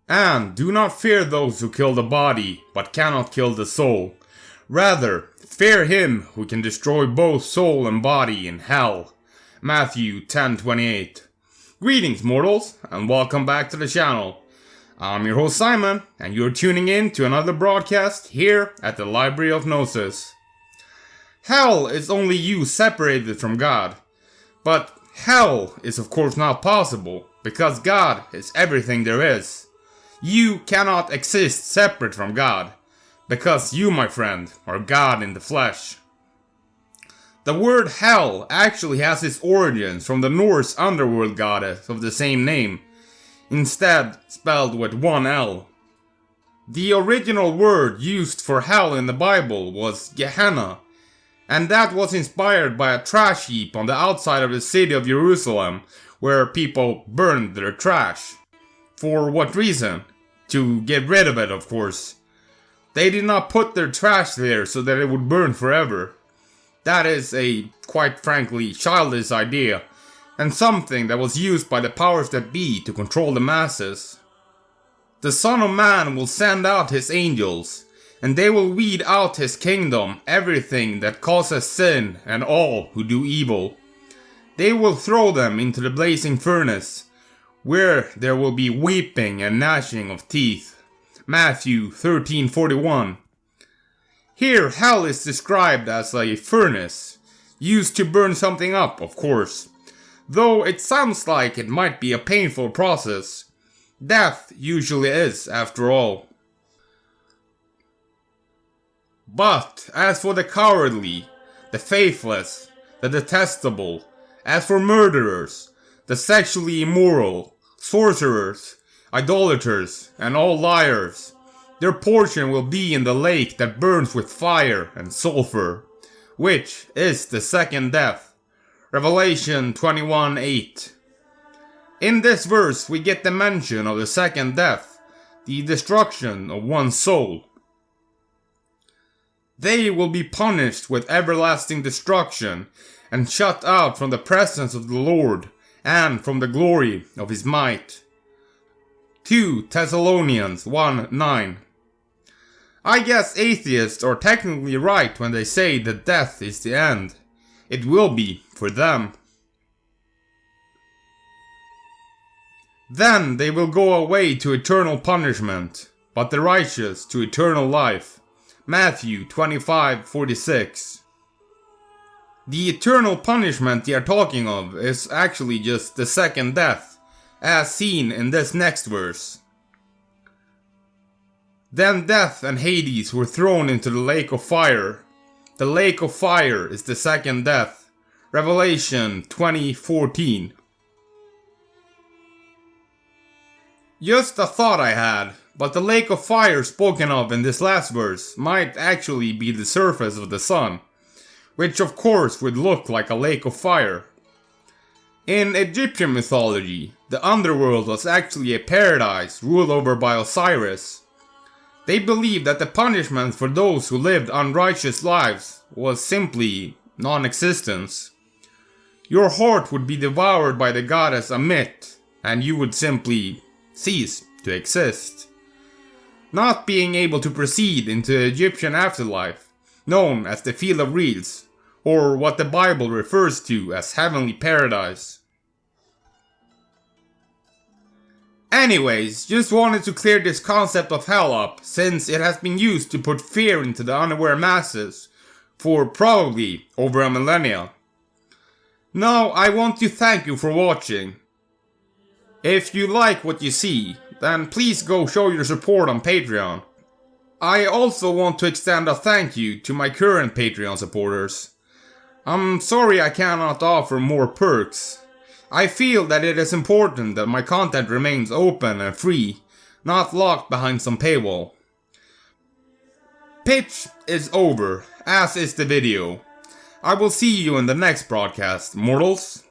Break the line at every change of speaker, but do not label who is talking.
And do not fear those who kill the body, but cannot kill the soul. Rather, fear him who can destroy both soul and body in hell. Matthew 10:28. Greetings, mortals, and welcome back to the channel. I'm your host Simon, and you're tuning in to another broadcast here at the Library of Gnosis. Hell is only you separated from God. But hell is of course not possible, because God is everything there is. You cannot exist separate from God, because you, my friend, are God in the flesh. The word hell actually has its origins from the Norse underworld goddess of the same name, instead spelled with one L. The original word used for hell in the Bible was Gehenna, and that was inspired by a trash heap on the outside of the city of Jerusalem, where people burned their trash. For what reason? To get rid of it, of course. They did not put their trash there so that it would burn forever. That is a, quite frankly, childish idea, and something that was used by the powers that be to control the masses. The Son of Man will send out his angels, and they will weed out his kingdom everything that causes sin and all who do evil. They will throw them into the blazing furnace, where there will be weeping and gnashing of teeth. Matthew 13:41. Here hell is described as a furnace, used to burn something up, of course. Though it sounds like it might be a painful process. Death usually is, after all. But as for the cowardly, the faithless, the detestable, as for murderers, the sexually immoral, sorcerers, idolaters, and all liars, their portion will be in the lake that burns with fire and sulfur, which is the second death. Revelation 21:8. In this verse we get the mention of the second death, the destruction of one's soul. They will be punished with everlasting destruction and shut out from the presence of the Lord and from the glory of his might. 2 Thessalonians 1:9. I guess atheists are technically right when they say that death is the end. It will be for them. Then they will go away to eternal punishment, but the righteous to eternal life. Matthew 25:46. The eternal punishment they are talking of is actually just the second death, as seen in this next verse. Then death and Hades were thrown into the lake of fire. The lake of fire is the second death. Revelation 20:14. Just a thought I had, but the lake of fire spoken of in this last verse might actually be the surface of the sun, which of course would look like a lake of fire. In Egyptian mythology, the underworld was actually a paradise ruled over by Osiris. They believed that the punishment for those who lived unrighteous lives was simply non-existence. Your heart would be devoured by the goddess Ammit, and you would simply cease to exist. Not being able to proceed into the Egyptian afterlife, known as the Field of Reeds, or what the Bible refers to as heavenly paradise. Anyways, just wanted to clear this concept of hell up, since it has been used to put fear into the unaware masses for probably over a millennia. Now I want to thank you for watching. If you like what you see, then please go show your support on Patreon. I also want to extend a thank you to my current Patreon supporters. I'm sorry I cannot offer more perks. I feel that it is important that my content remains open and free, not locked behind some paywall. Pitch is over, as is the video. I will see you in the next broadcast, mortals.